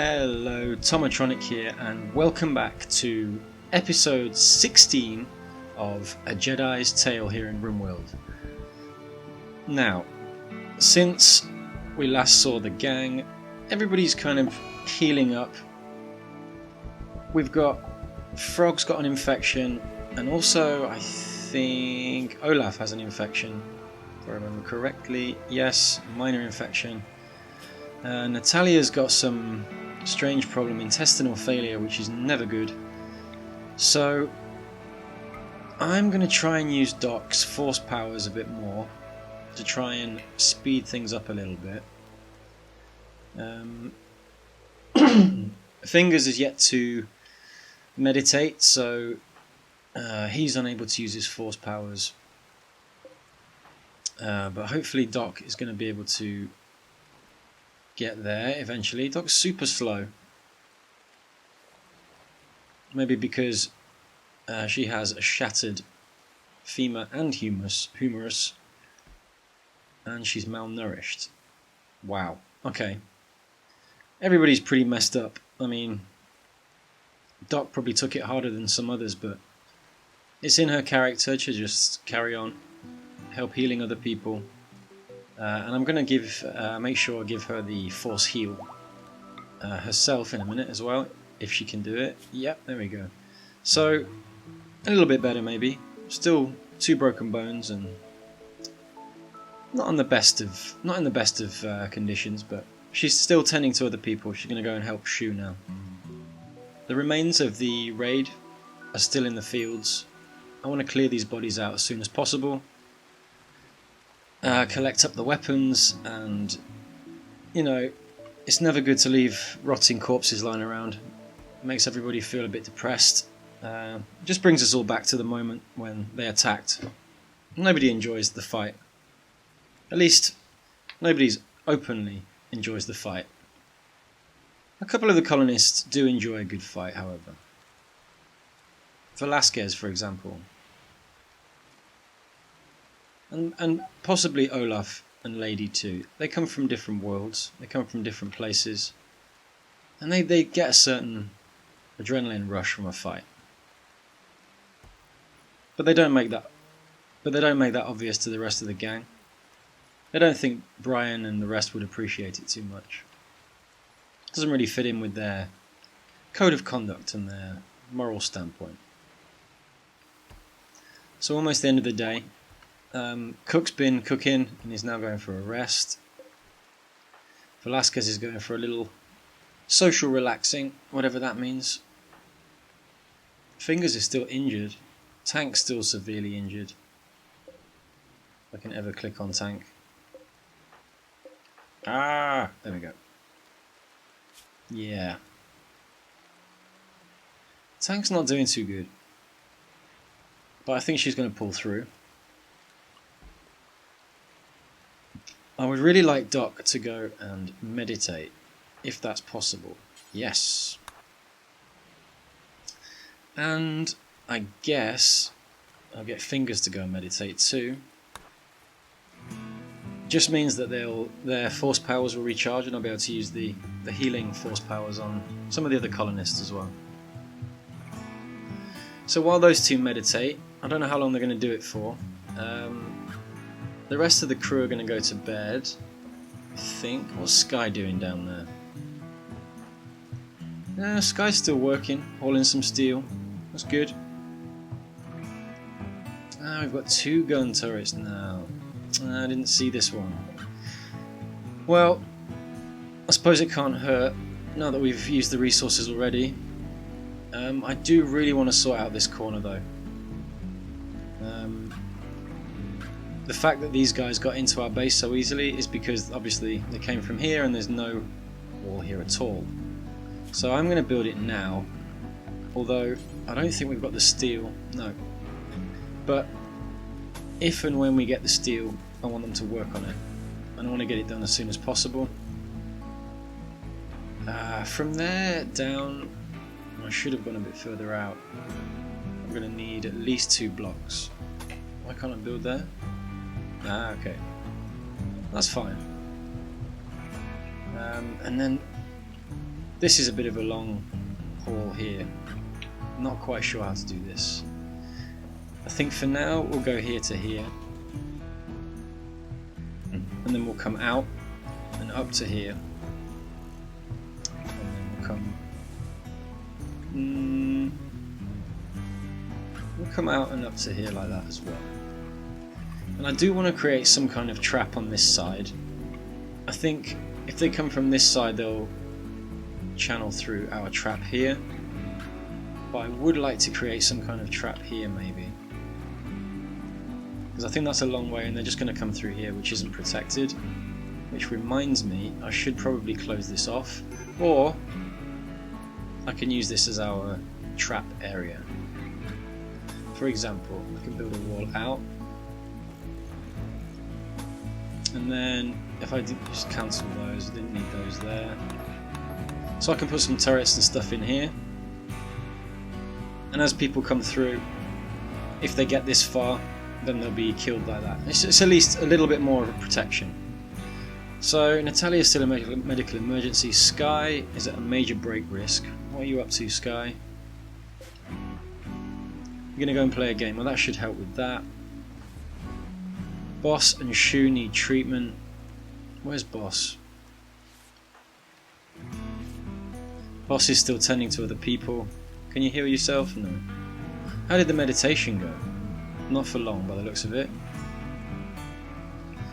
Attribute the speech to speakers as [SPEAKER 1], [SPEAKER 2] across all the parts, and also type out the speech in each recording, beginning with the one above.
[SPEAKER 1] Hello, Tomatronic here, and welcome back to episode 16 of A Jedi's Tale here in Rimworld. Now, since we last saw the gang, everybody's kind of healing up. We've got Frog's got an infection, and also I think Olaf has an infection, if I remember correctly. Yes, minor infection. Natalia's got some strange problem, intestinal failure, which is never good. So I'm going to try and use Doc's force powers a bit more to try and speed things up a little bit. Fingers is yet to meditate, so he's unable to use his force powers. But hopefully Doc is going to be able to get there eventually. Doc's super slow. Maybe because she has a shattered femur and humerus, and she's malnourished. Wow. Okay. Everybody's pretty messed up. I mean, Doc probably took it harder than some others, but it's in her character to just carry on, help healing other people. And I'm going to make sure I give her the force heal herself in a minute as well, if she can do it. Yep, there we go. So a little bit better maybe. Still 2 broken bones and not in the best of conditions, but she's still tending to other people. She's going to go and help Shu now. The remains of the raid are still in the fields. I want to clear these bodies out as soon as possible. Collect up the weapons, and you know, it's never good to leave rotting corpses lying around. It makes everybody feel a bit depressed. Just brings us all back to the moment when they attacked. Nobody enjoys the fight. At least nobody's openly enjoys the fight. A couple of the colonists do enjoy a good fight, however. Velasquez, for example. And possibly Olaf and Lady too. They come from different worlds, they come from different places, and they get a certain adrenaline rush from a fight. But they don't make that obvious to the rest of the gang. They don't think Brian and the rest would appreciate it too much. It doesn't really fit in with their code of conduct and their moral standpoint. So almost the end of the day. Cook's been cooking and is now going for a rest. Velasquez is going for a little social relaxing, whatever that means. Fingers is still injured. Tank's still severely injured. If I can ever click on Tank. There we go. Yeah. Tank's not doing too good. But I think she's going to pull through. I would really like Doc to go and meditate, if that's possible. Yes. And I guess I'll get Fingers to go and meditate too. Just means that their force powers will recharge, and I'll be able to use the healing force powers on some of the other colonists as well. So while those two meditate, I don't know how long they're going to do it for. The rest of the crew are going to go to bed, I think. What's Sky doing down there? Sky's still working, hauling some steel. That's good. We've got 2 gun turrets now. I didn't see this one. Well, I suppose it can't hurt, now that we've used the resources already. I do really want to sort out this corner though. The fact that these guys got into our base so easily is because obviously they came from here and there's no wall here at all. So I'm going to build it now, although I don't think we've got the steel, no. But if and when we get the steel, I want them to work on it, and I want to get it done as soon as possible. From there down, I should have gone a bit further out. I'm going to need at least 2 blocks. Why can't I build there? Okay. That's fine. And then This is a bit of a long haul here. Not quite sure how to do this. I think for now we'll go here to here. And then we'll come out and up to here. And then we'll come out and up to here like that as well. And I do want to create some kind of trap on this side. I think if they come from this side they'll channel through our trap here. But I would like to create some kind of trap here maybe. Because I think that's a long way and they're just going to come through here, which isn't protected. Which reminds me, I should probably close this off. Or I can use this as our trap area. For example, I can build a wall out. And then if I did just cancel those, I didn't need those there. So I can put some turrets and stuff in here. And as people come through, if they get this far, then they'll be killed like that. It's at least a little bit more of a protection. So Natalia is still a medical emergency. Sky is at a major break risk. What are you up to, Sky? You're gonna go and play a game. Well, that should help with that. Boss and Shu need treatment. Where's Boss? Boss is still tending to other people. Can you heal yourself? No. How did the meditation go? Not for long by the looks of it.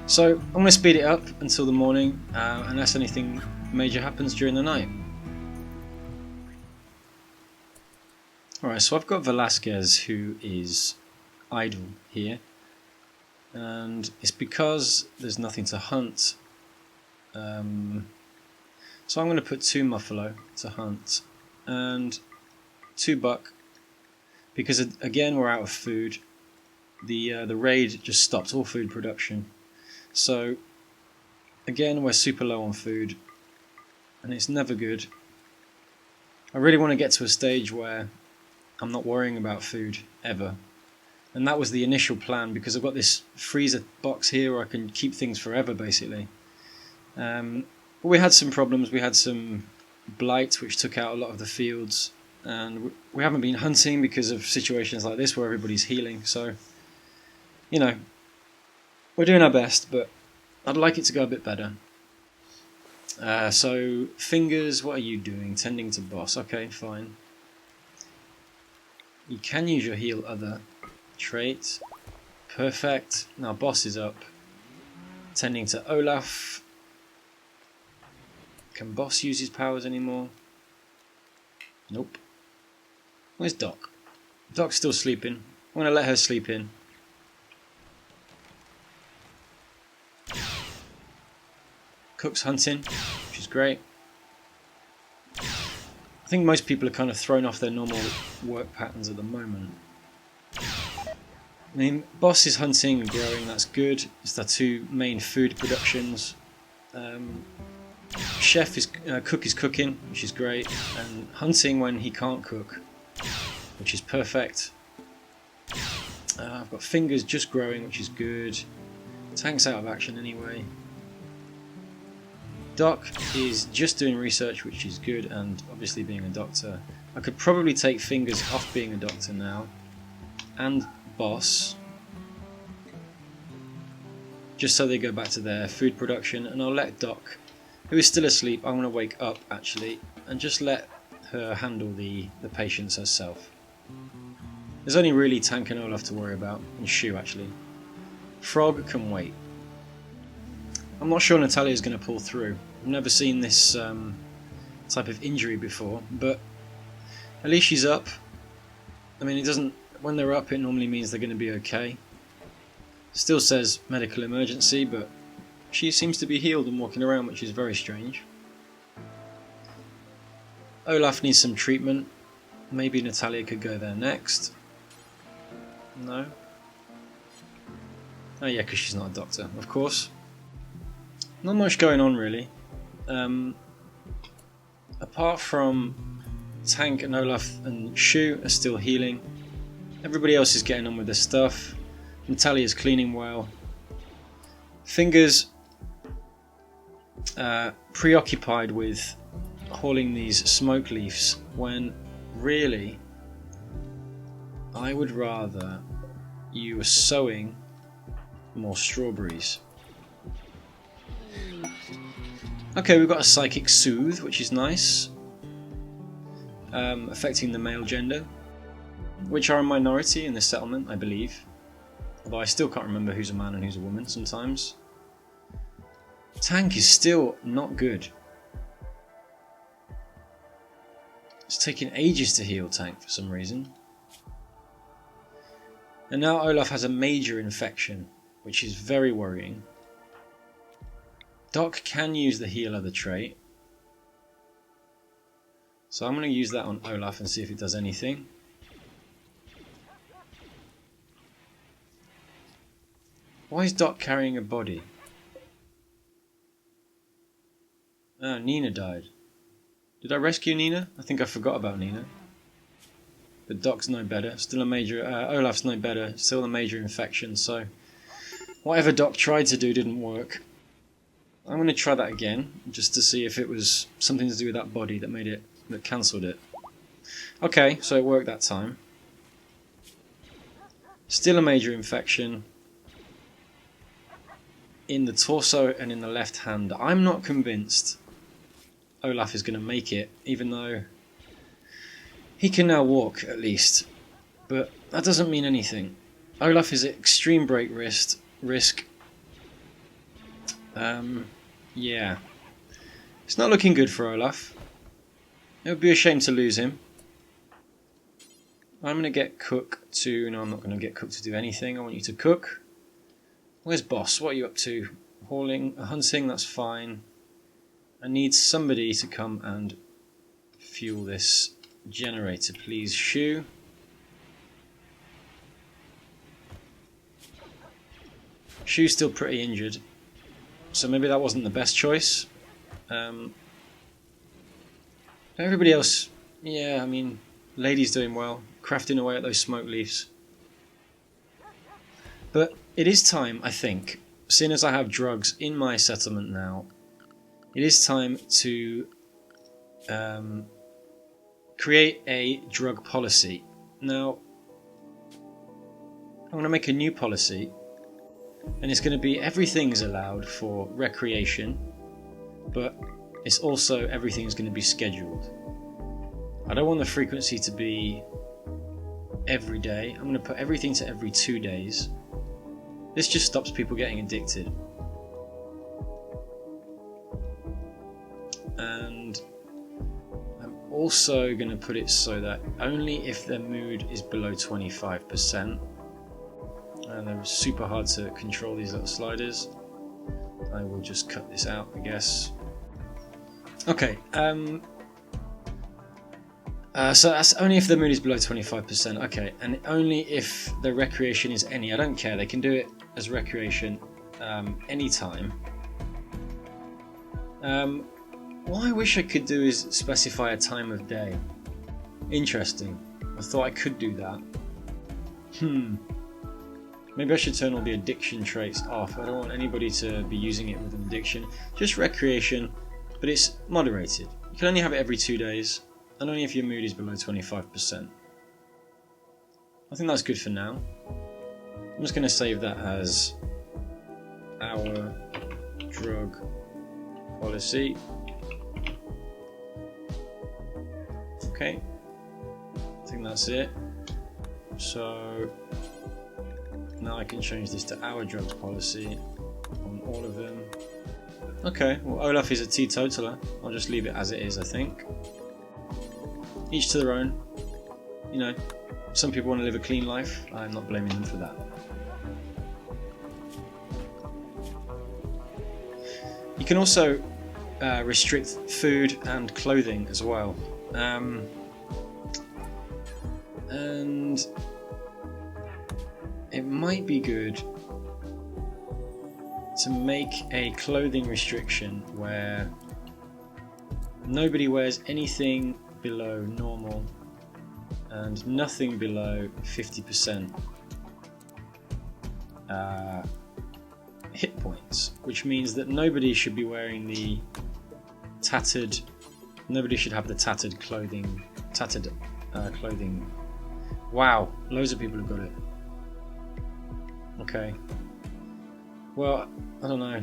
[SPEAKER 1] So I'm going to speed it up until the morning, unless anything major happens during the night. Alright, so I've got Velasquez who is idle here. And it's because there's nothing to hunt. So I'm going to put 2 Muffalo to hunt and 2 Buck, because again we're out of food. The raid just stopped all food production. So again we're super low on food and it's never good. I really want to get to a stage where I'm not worrying about food ever. And that was the initial plan, because I've got this freezer box here where I can keep things forever basically. But we had some problems. We had some blight which took out a lot of the fields, and we haven't been hunting because of situations like this where everybody's healing. So, you know, we're doing our best, but I'd like it to go a bit better. So, Fingers, what are you doing? Tending to Boss. Okay, fine. You can use your heal other trait. Perfect. Now Boss is up. Tending to Olaf. Can Boss use his powers anymore? Nope. Where's Doc? Doc's still sleeping. I'm going to let her sleep in. Cook's hunting, which is great. I think most people are kind of thrown off their normal work patterns at the moment. I mean, Boss is hunting and growing, that's good. It's their 2 main food productions. Cook is cooking, which is great, and hunting when he can't cook, which is perfect. I've got Fingers just growing, which is good. Tank's out of action anyway. Doc is just doing research, which is good, and obviously being a doctor. I could probably take Fingers off being a doctor now, and Boss, just so they go back to their food production, and I'll let Doc, who is still asleep, I want to wake up actually, and just let her handle the patients herself. There's only really Tank and Olaf to worry about, and Shu actually. Frog can wait. I'm not sure Natalia's going to pull through. I've never seen this type of injury before, but at least she's up. I mean, it doesn't. When they're up, it normally means they're going to be okay. Still says medical emergency, but she seems to be healed and walking around, which is very strange. Olaf needs some treatment. Maybe Natalia could go there next. No? Oh yeah, because she's not a doctor, of course. Not much going on really. Apart from Tank and Olaf and Shu are still healing. Everybody else is getting on with their stuff. Natalia's cleaning well. Fingers preoccupied with hauling these smoke leaves when really I would rather you were sowing more strawberries. Okay, we've got a psychic soothe, which is nice, affecting the male gender, which are a minority in this settlement, I believe, although I still can't remember who's a man and who's a woman sometimes. Tank is still not good. It's taking ages to heal Tank for some reason. And now Olaf has a major infection, which is very worrying. Doc can use the heal other trait. So I'm going to use that on Olaf and see if it does anything. Why is Doc carrying a body? Oh, Nina died. Did I rescue Nina? I think I forgot about Nina. But Doc's no better. Still a major... Olaf's no better. Still a major infection, so... Whatever Doc tried to do didn't work. I'm going to try that again, just to see if it was something to do with that body that made it... that cancelled it. Okay, so it worked that time. Still a major infection. In the torso and in the left hand. I'm not convinced Olaf is going to make it, even though he can now walk at least. But that doesn't mean anything. Olaf is at extreme break risk. Yeah. It's not looking good for Olaf. It would be a shame to lose him. I'm going to get Cook to... No, I'm not going to get Cook to do anything. I want you to cook. Where's Boss? What are you up to? Hunting, that's fine. I need somebody to come and fuel this generator, please. Shoe. Shoe's still pretty injured, so maybe that wasn't the best choice. Everybody else, yeah, I mean, Lady's doing well, crafting away at those smoke leaves. But it is time, I think, seeing as I have drugs in my settlement now, it is time to create a drug policy. Now, I'm going to make a new policy, and it's going to be everything's allowed for recreation, but it's also everything is going to be scheduled. I don't want the frequency to be every day. I'm going to put everything to every 2 days. This just stops people getting addicted. And I'm also going to put it so that only if their mood is below 25%, and they're super hard to control, these little sliders. I will just cut this out, I guess. Okay, so that's only if the mood is below 25%. Okay, and only if the recreation is any. I don't care, they can do it as recreation anytime. What I wish I could do is specify a time of day. Interesting. I thought I could do that. Maybe I should turn all the addiction traits off. I don't want anybody to be using it with an addiction. Just recreation, but it's moderated. You can only have it every 2 days, and only if your mood is below 25%. I think that's good for now. I'm just going to save that as our drug policy. Okay, I think that's it. So now I can change this to our drugs policy on all of them. Okay, well Olaf is a teetotaler. I'll just leave it as it is, I think. Each to their own. You know, some people want to live a clean life. I'm not blaming them for that. You can also restrict food and clothing as well. And it might be good to make a clothing restriction where nobody wears anything below normal and nothing below 50% hit points, which means that nobody should be wearing the tattered Nobody should have the tattered clothing. Wow, loads of people have got it. Okay. Well, I don't know.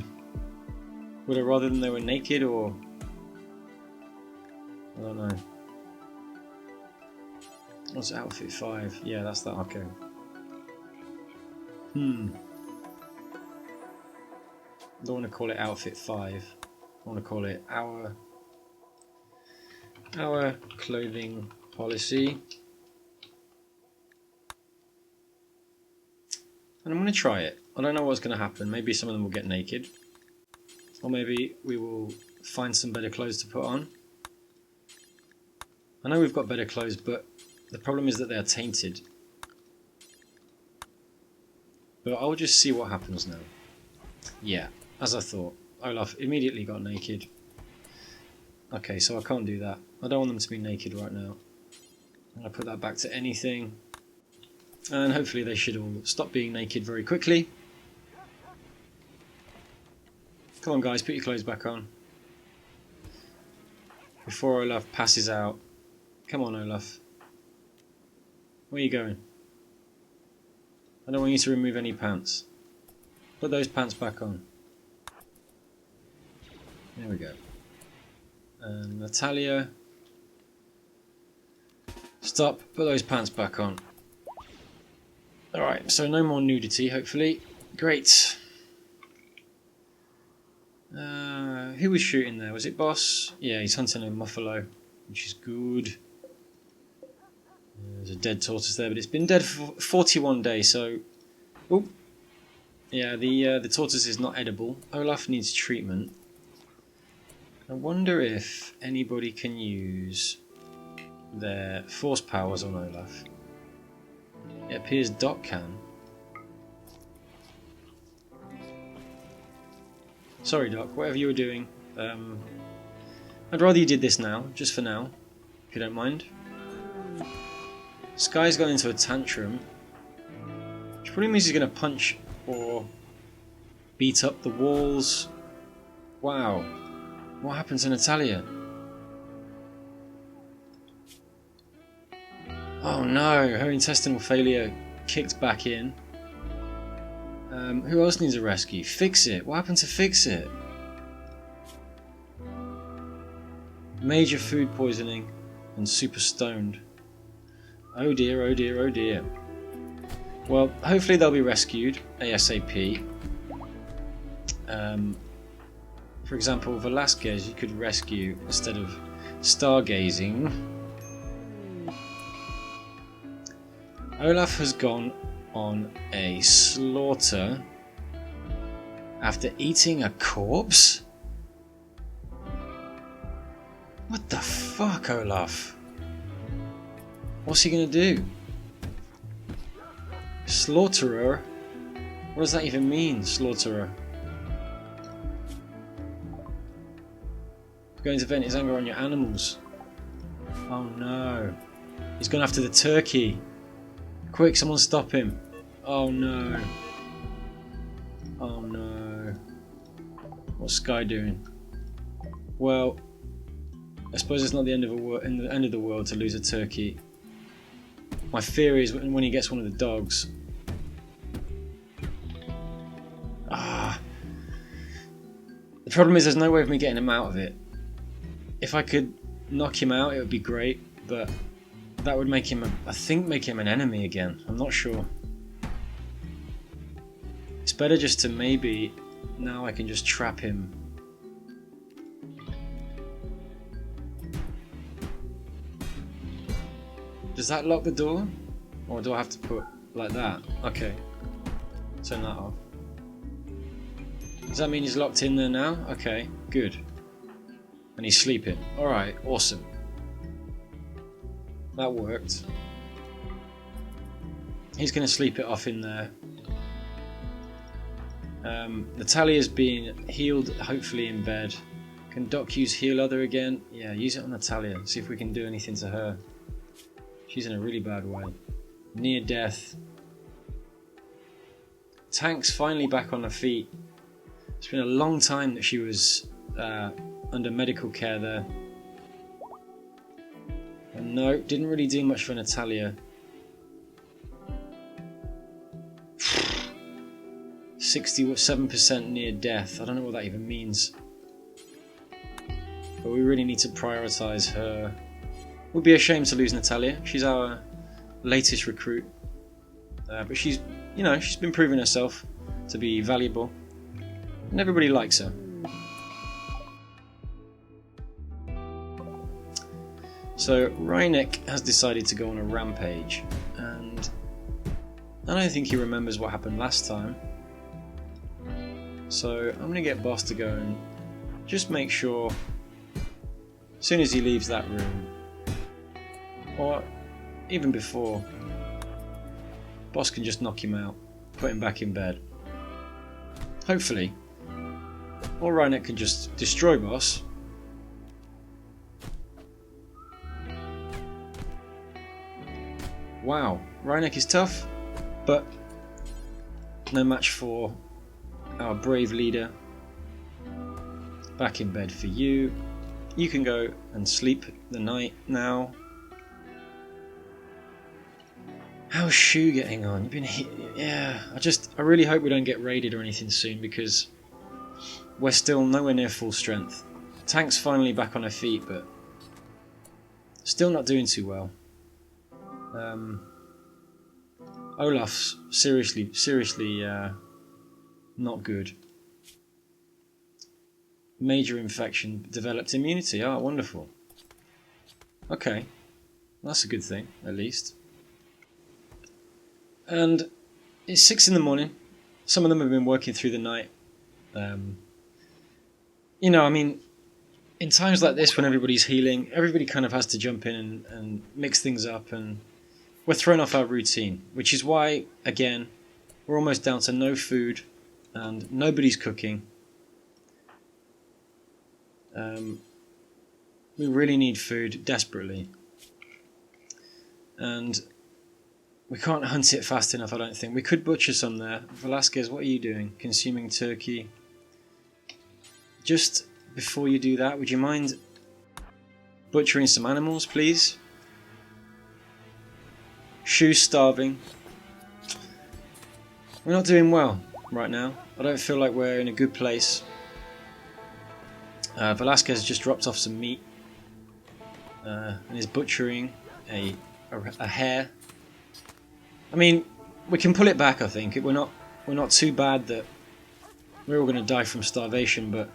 [SPEAKER 1] Would I rather than they were naked, or I don't know. What's outfit 5? Yeah, that's that. Okay. Don't want to call it outfit 5. I want to call it our clothing policy. And I'm going to try it. I don't know what's going to happen. Maybe some of them will get naked. Or maybe we will find some better clothes to put on. I know we've got better clothes, but the problem is that they are tainted. But I'll just see what happens now. Yeah, as I thought. Olaf immediately got naked. Okay, so I can't do that. I don't want them to be naked right now. I'm going to put that back to anything. And hopefully they should all stop being naked very quickly. Come on guys, put your clothes back on. Before Olaf passes out. Come on Olaf. Where are you going? I don't want you to remove any pants. Put those pants back on. There we go. And Natalia. Stop, put those pants back on. Alright, so no more nudity, hopefully. Great. Who was shooting there? Was it Boss? Yeah, he's hunting a buffalo, which is good. There's a dead tortoise there, but it's been dead for 41 days, so... Oh! Yeah, the tortoise is not edible. Olaf needs treatment. I wonder if anybody can use their force powers on Olaf. It appears Doc can. Sorry Doc, whatever you were doing. I'd rather you did this now, just for now, if you don't mind. Sky's gone into a tantrum, which probably means he's going to punch or beat up the walls. Wow. What happened to Natalia? Oh no, her intestinal failure kicked back in. Who else needs a rescue? Fix it. What happened to Fix It? Major food poisoning and super stoned. Oh dear, oh dear, oh dear. Well, hopefully they'll be rescued ASAP. For example, Velasquez you could rescue instead of stargazing. Olaf has gone on a slaughter after eating a corpse? What the fuck, Olaf? What's he gonna do? Slaughterer? What does that even mean, slaughterer? He's going to vent his anger on your animals. Oh no. He's gone after the turkey. Quick, someone stop him. Oh no. Oh no. What's Sky doing? Well, I suppose it's not the end of the world to lose a turkey. My fear is when he gets one of the dogs. The problem is there's no way of me getting him out of it. If I could knock him out, it would be great, but that would make him, I think, make him an enemy again. I'm not sure. It's better just to maybe, now I can just trap him. Does that lock the door? Or do I have to put like that? Okay. Turn that off. Does that mean he's locked in there now? Okay, good. And he's sleeping. Alright, awesome. That worked. He's going to sleep it off in there. Natalia's being healed, hopefully in bed. Can Doc use Heal Other again? Yeah, use it on Natalia. See if we can do anything to her. She's in a really bad way. Near death. Tank's finally back on her feet. It's been a long time that she was under medical care there. No, didn't really do much for Natalia. 67% near death. I don't know what that even means. But we really need to prioritise her. It would be a shame to lose Natalia. She's our latest recruit. But she's been proving herself to be valuable. And everybody likes her. So Reinek has decided to go on a rampage. And I don't think he remembers what happened last time. So I'm going to get Boss to go and just make sure, as soon as he leaves that room, or even before, Boss can just knock him out, put him back in bed. Hopefully. Or Reinek can just destroy Boss. Wow, Reinek is tough, but no match for our brave leader. Back in bed for you. You can go and sleep the night now. How's Shu getting on? You've been yeah. I really hope we don't get raided or anything soon, because we're still nowhere near full strength. Tank's finally back on her feet, but still not doing too well. Olaf's seriously not good. Major infection, developed immunity. Ah, wonderful. Okay, that's a good thing, at least. And it's 6 in the morning. Some of them have been working through the night. You know, I mean, in times like this when everybody's healing, everybody kind of has to jump in and mix things up, and we're thrown off our routine, which is why, again, we're almost down to no food and nobody's cooking. We really need food desperately, and we can't hunt it fast enough, I don't think. We could butcher some there. Velasquez, what are you doing? Consuming turkey. Just before you do that, would you mind butchering some animals, please? Shu's starving. We're not doing well right now. I don't feel like we're in a good place. Velasquez has just dropped off some meat and is butchering a hare. I mean, we can pull it back. I think we're not too bad that we're all going to die from starvation, but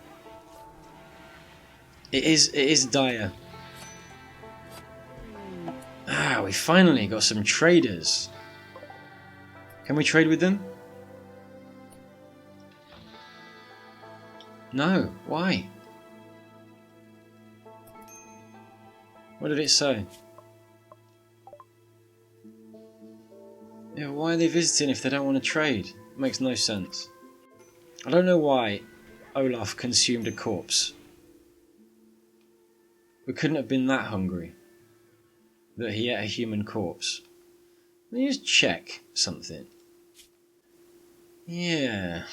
[SPEAKER 1] it is dire. Ah, we finally got some traders. Can we trade with them? No. Why? What did it say? Yeah, why are they visiting if they don't want to trade? It makes no sense. I don't know why Olaf consumed a corpse. We couldn't have been that hungry that he ate a human corpse. Let me just check something. Yeah.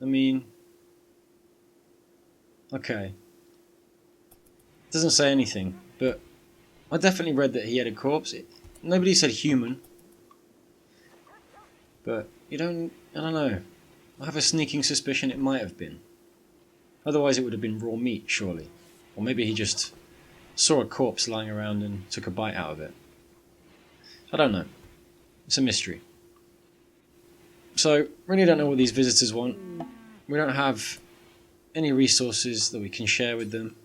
[SPEAKER 1] I mean... okay. Doesn't say anything, but I definitely read that he ate a corpse. Nobody said human. But I don't know. I have a sneaking suspicion it might have been. Otherwise it would have been raw meat, surely. Or maybe he just saw a corpse lying around and took a bite out of it. I don't know. It's a mystery. So, really don't know what these visitors want. We don't have any resources that we can share with them.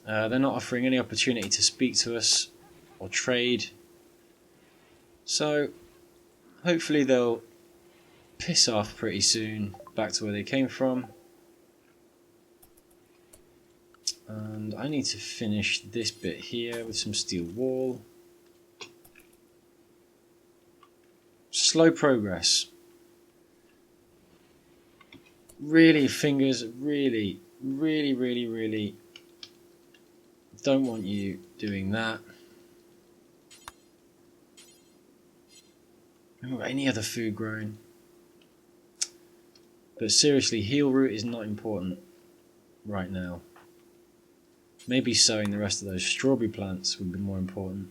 [SPEAKER 1] They're not offering any opportunity to speak to us or trade. So, hopefully they'll piss off pretty soon back to where they came from. And I need to finish this bit here with some steel wall. Slow progress. Really, fingers, really don't want you doing that. I haven't got any other food growing. But seriously, heal root is not important right now. Maybe sowing the rest of those strawberry plants would be more important.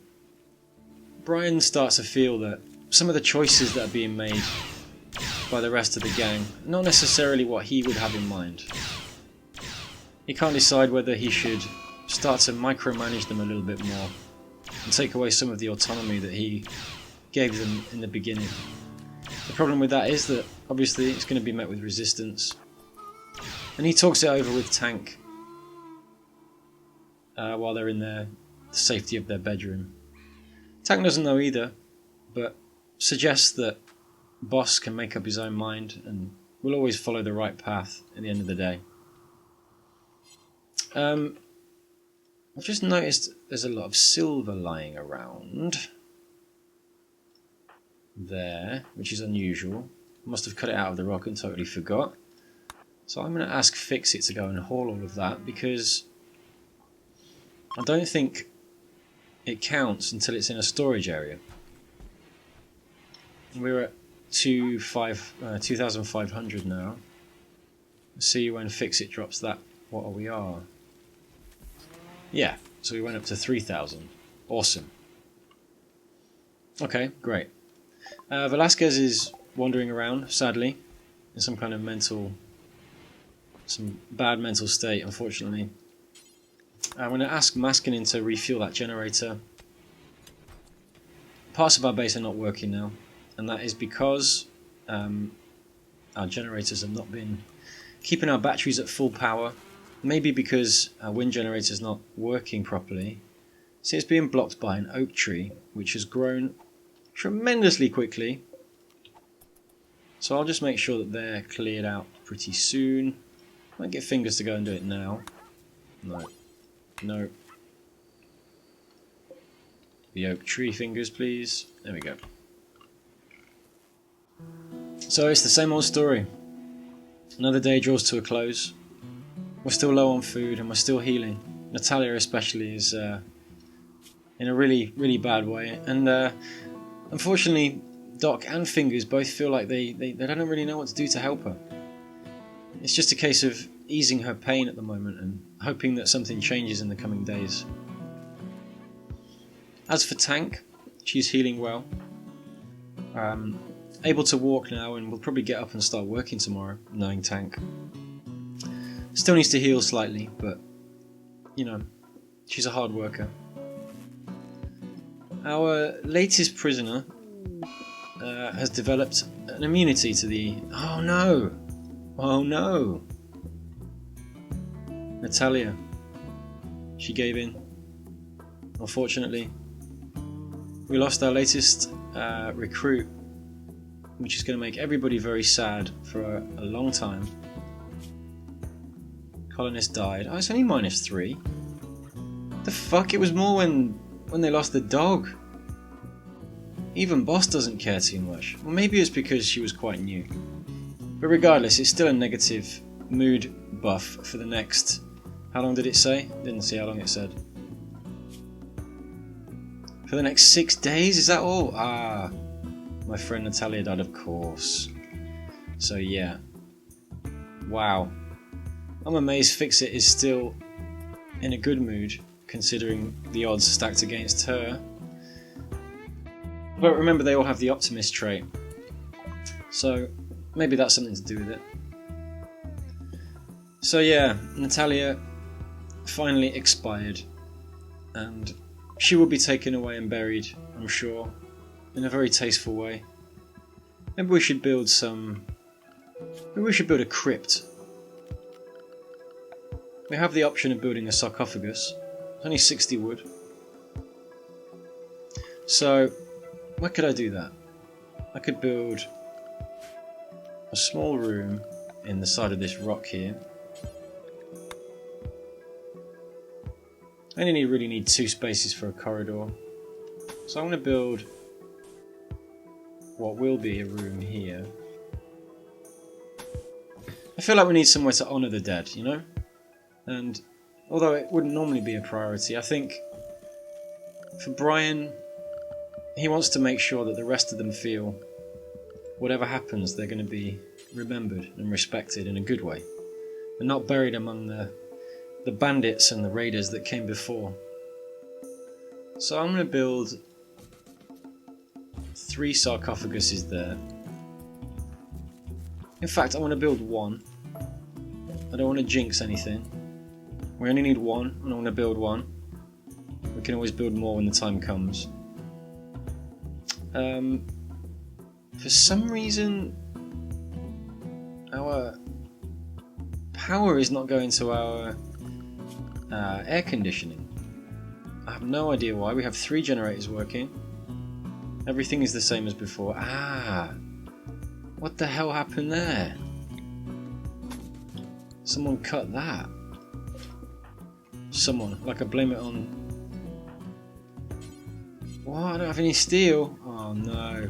[SPEAKER 1] Brian starts to feel that some of the choices that are being made by the rest of the gang are not necessarily what he would have in mind. He can't decide whether he should start to micromanage them a little bit more and take away some of the autonomy that he gave them in the beginning. The problem with that is that obviously it's going to be met with resistance, and he talks it over with Tank while they're in the safety of their bedroom. Tank doesn't know either, but suggests that Boss can make up his own mind and will always follow the right path at the end of the day. I've just noticed there's a lot of silver lying around there, which is unusual. Must have cut it out of the rock and totally forgot. So I'm going to ask Fix-It to go and haul all of that, because I don't think it counts until it's in a storage area. We're at 2,500 now. Let's see when Fix-It drops that what we are. Yeah, so we went up to 3,000. Awesome. Okay, great. Velasquez is wandering around, sadly, in some kind of some bad mental state, unfortunately. I'm going to ask Maskinin to refuel that generator. Parts of our base are not working now, and that is because our generators have not been keeping our batteries at full power. Maybe because our wind generator is not working properly. See, it's being blocked by an oak tree, which has grown tremendously quickly. So I'll just make sure that they're cleared out pretty soon. Might get Fingers to go and do it now. No. No. The oak tree Fingers, please. There we go. So it's the same old story. Another day draws to a close. We're still low on food and we're still healing. Natalia especially is in a really, really bad way. And unfortunately, Doc and Fingers both feel like they don't really know what to do to help her. It's just a case of easing her pain at the moment and hoping that something changes in the coming days. As for Tank, she's healing well. Able to walk now, and will probably get up and start working tomorrow, knowing Tank. Still needs to heal slightly, but, you know, she's a hard worker. Our latest prisoner has developed an immunity to the... Oh no! Oh no! Natalia. She gave in. Unfortunately. We lost our latest recruit, which is going to make everybody very sad for a long time. Colonist died. Oh, it's only -3. The fuck? It was more when they lost the dog. Even Boss doesn't care too much. Well, maybe it's because she was quite new. But regardless, it's still a negative mood buff for the next... How long did it say? Didn't see how long it said. For the next 6 days? Is that all? Ah, my friend Natalia died, of course. So yeah. Wow. I'm amazed Fix-It is still in a good mood, considering the odds stacked against her. But remember, they all have the optimist trait. So maybe that's something to do with it. So yeah, Natalia finally expired. And she will be taken away and buried, I'm sure, in a very tasteful way. Maybe we should build a crypt. We have the option of building a sarcophagus. It's only 60 wood. So, where could I do that? I could build a small room in the side of this rock here. I only really need 2 spaces for a corridor. So I'm going to build what will be a room here. I feel like we need somewhere to honour the dead, you know? And although it wouldn't normally be a priority, I think for Brian, he wants to make sure that the rest of them feel whatever happens, they're going to be remembered and respected in a good way, and not buried among the the bandits and the raiders that came before. So I'm going to build 3 sarcophaguses there. In fact, I want to build 1. I don't want to jinx anything. We only need 1, and I want to build 1. We can always build more when the time comes. For some reason, our power is not going to our air conditioning. I have no idea why. We have 3 generators working. Everything is the same as before. Ah! What the hell happened there? Someone cut that. Someone. Like I blame it on... What? I don't have any steel. Oh no.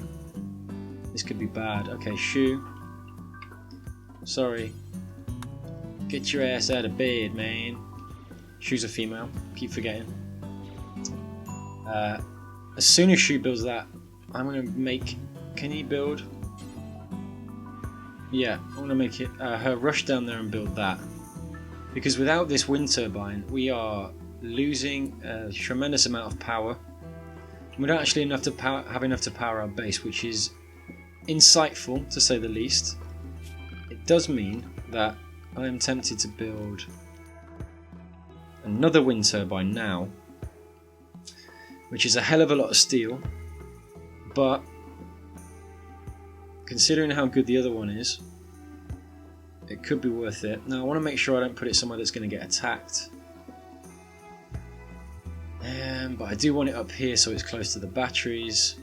[SPEAKER 1] This could be bad. Okay, shoe. Sorry. Get your ass out of bed, man. Shoe's a female. Keep forgetting. As soon as Shu builds that, I'm going to make... Can you build? Yeah, I want to make it her rush down there and build that. Because without this wind turbine, we are losing a tremendous amount of power. We don't actually have enough to power our base, which is insightful, to say the least. It does mean that I am tempted to build another wind turbine now, which is a hell of a lot of steel, but considering how good the other one is, it could be worth it. Now I want to make sure I don't put it somewhere that's going to get attacked. But I do want it up here so it's close to the batteries.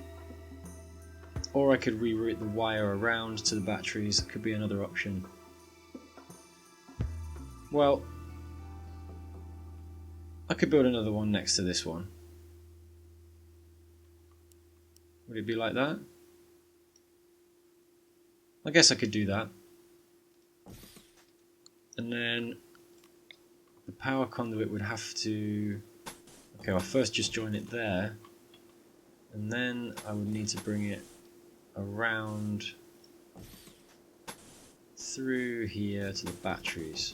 [SPEAKER 1] Or I could reroute the wire around to the batteries. It could be another option. Well, I could build another one next to this one. Would it be like that? I guess I could do that. And then the power conduit would have to... Okay, I'll first just join it there. And then I would need to bring it around through here to the batteries.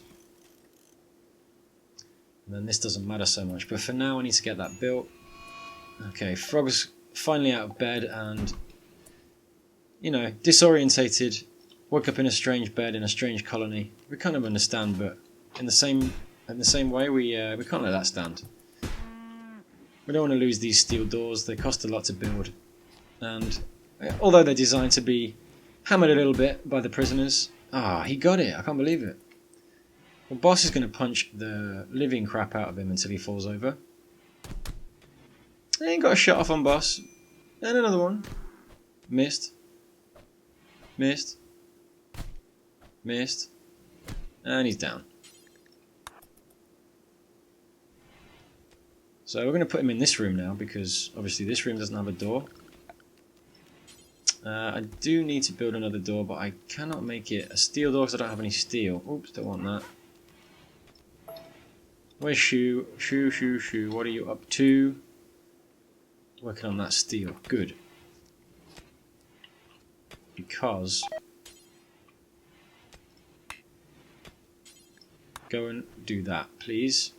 [SPEAKER 1] And then this doesn't matter so much, but for now I need to get that built. Okay, Frog's finally out of bed and, you know, disorientated, woke up in a strange bed in a strange colony. We kind of understand, but in the same way we can't let that stand. We don't want to lose these steel doors. They cost a lot to build, and although they're designed to be hammered a little bit by the prisoners, he got it. I can't believe it. Well, boss is going to punch the living crap out of him until he falls over. And he got a shot off on boss, and another one. Missed, missed, missed, and he's down. So we're going to put him in this room now, because obviously this room doesn't have a door. I do need to build another door, but I cannot make it a steel door because I don't have any steel. Oops, don't want that. Where's Shu? Shu, what are you up to? Working on that steel. Good. Because... Go and do that, please.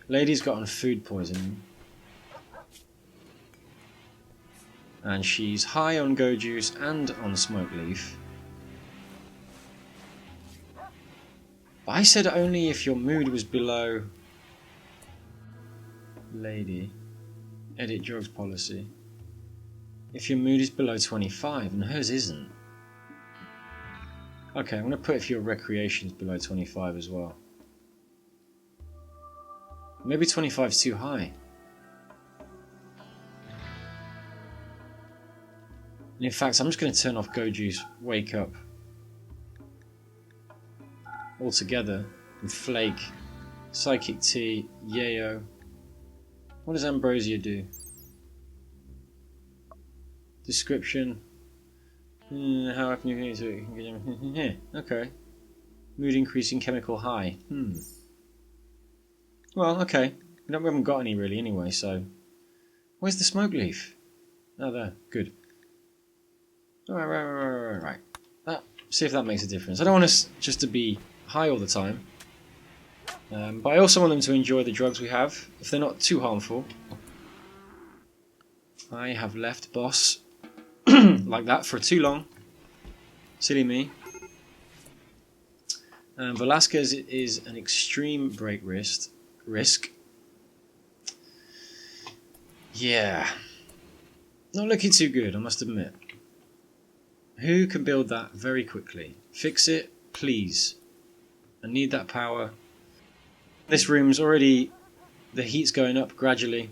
[SPEAKER 1] Lady's got on food poisoning. And she's high on go juice and on smoke leaf. But I said only if your mood was below... Lady. Edit drugs policy. If your mood is below 25 and hers isn't. Okay, I'm going to put if your recreation is below 25 as well. Maybe 25 is too high. And in fact, I'm just going to turn off Go Juice, Wake Up altogether, and Flake, Psychic Tea, Yayo. What does Ambrosia do? Description. How often you need to... Okay. Mood increasing chemical high. Well, okay. We haven't got any really anyway, so... Where's the smoke leaf? Oh, there. Good. Right. See if that makes a difference. I don't want us just to be high all the time. But I also want them to enjoy the drugs we have, if they're not too harmful. I have left boss like that for too long. Silly me. Velasquez is an extreme break risk. Yeah. Not looking too good, I must admit. Who can build that very quickly? Fix it, please. I need that power. This room's already... the heat's going up gradually.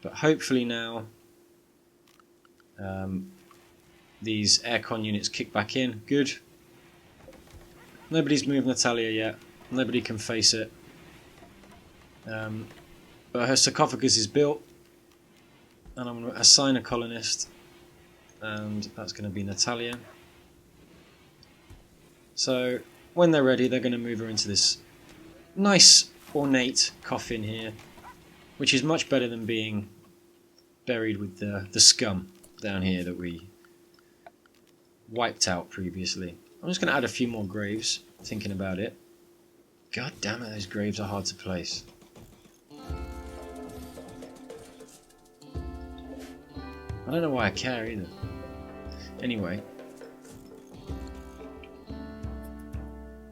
[SPEAKER 1] But hopefully now these aircon units kick back in. Good. Nobody's moved Natalia yet. Nobody can face it. But her sarcophagus is built. And I'm going to assign a colonist. And that's going to be Natalia. So when they're ready, they're going to move her into this nice ornate coffin here, which is much better than being buried with the scum down here that we wiped out previously. I'm just going to add a few more graves, thinking about it. God damn it, those graves are hard to place. I don't know why I care either. Anyway.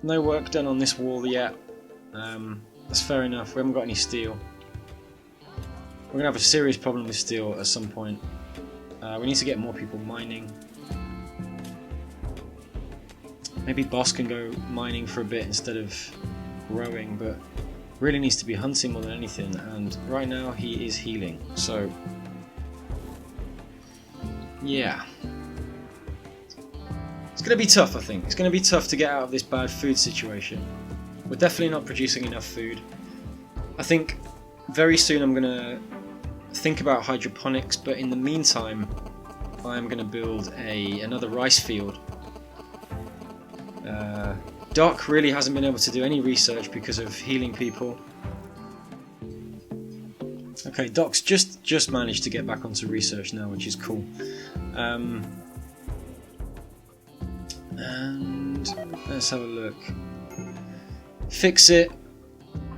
[SPEAKER 1] No work done on this wall yet. That's fair enough, we haven't got any steel. We're going to have a serious problem with steel at some point. We need to get more people mining. Maybe Boss can go mining for a bit instead of rowing, but really needs to be hunting more than anything, and right now he is healing, so yeah. It's going to be tough, I think. It's going to be tough to get out of this bad food situation. We're definitely not producing enough food. I think very soon I'm going to think about hydroponics, but in the meantime I'm going to build another rice field. Doc really hasn't been able to do any research because of healing people. Okay, Doc's just managed to get back onto research now, which is cool. And let's have a look. Fix it.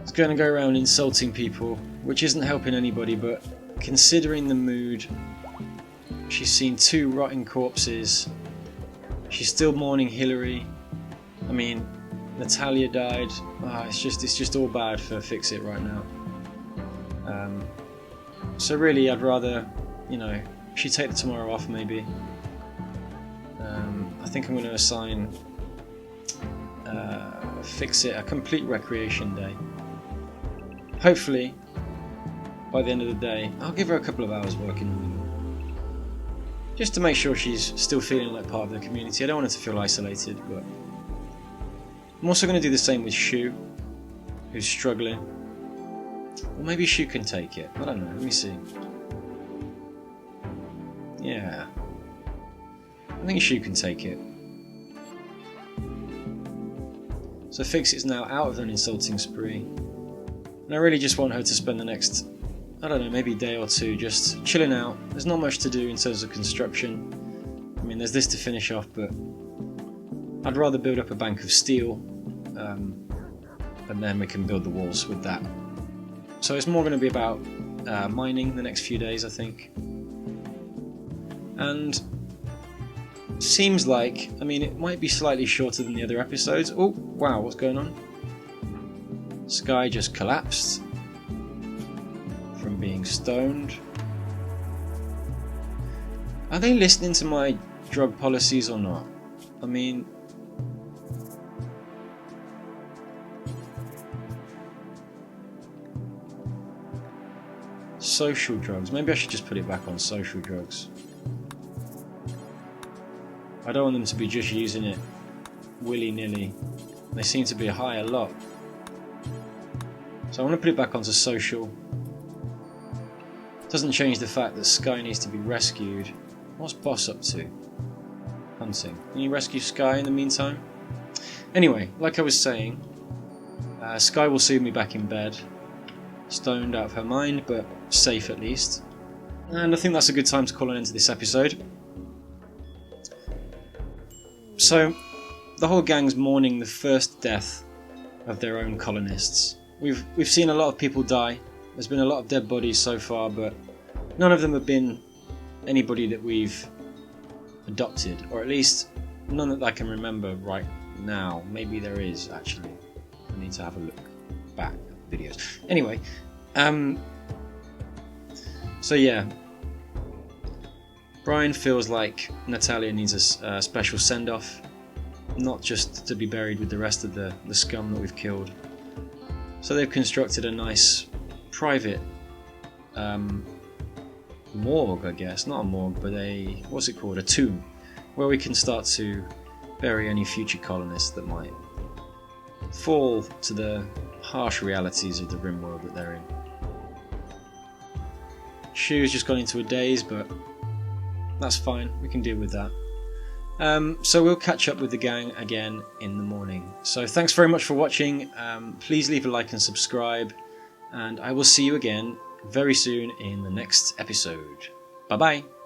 [SPEAKER 1] It's going to go around insulting people, which isn't helping anybody, but considering the mood, she's seen 2 rotting corpses. She's still mourning Hillary. I mean, Natalia died. It's just all bad for Fix It right now. So really, I'd rather, she take the tomorrow off maybe. I think I'm going to assign Fix It a complete recreation day. Hopefully, by the end of the day, I'll give her a couple of hours working on it. Just to make sure she's still feeling like part of the community. I don't want her to feel isolated, but I'm also going to do the same with Shu, who's struggling. Or maybe Shu can take it. I don't know. Let me see. Yeah. I think Shu can take it. So Fix It's now out of an insulting spree. And I really just want her to spend the next, I don't know, maybe day or two just chilling out. There's not much to do in terms of construction. I mean, there's this to finish off, but I'd rather build up a bank of steel, and then we can build the walls with that. So it's more going to be about mining the next few days, I think. And seems like, I mean, it might be slightly shorter than the other episodes. Oh, wow, what's going on? Sky just collapsed from being stoned. Are they listening to my drug policies or not? I mean, social drugs. Maybe I should just put it back on social drugs. I don't want them to be just using it willy-nilly. They seem to be high a lot. So I want to put it back onto social. Doesn't change the fact that Sky needs to be rescued. What's Boss up to? Hunting. Can you rescue Sky in the meantime? Anyway, like I was saying, Sky will soon be back in bed. Stoned out of her mind, but safe at least. And I think that's a good time to call an end to this episode. So, the whole gang's mourning the first death of their own colonists. We've seen a lot of people die. There's been a lot of dead bodies so far, but none of them have been anybody that we've adopted, or at least none that I can remember right now. Maybe there is, actually. I need to have a look back at the videos. Anyway, so yeah, Brian feels like Natalia needs a special send-off, not just to be buried with the rest of the scum that we've killed. So they've constructed a nice private morgue, I guess. Not a morgue, but what's it called? A tomb, where we can start to bury any future colonists that might fall to the harsh realities of the Rimworld that they're in. Shu's just gone into a daze, but that's fine. We can deal with that. So we'll catch up with the gang again in the morning. So thanks very much for watching. Please leave a like and subscribe, and I will see you again very soon in the next episode. Bye bye.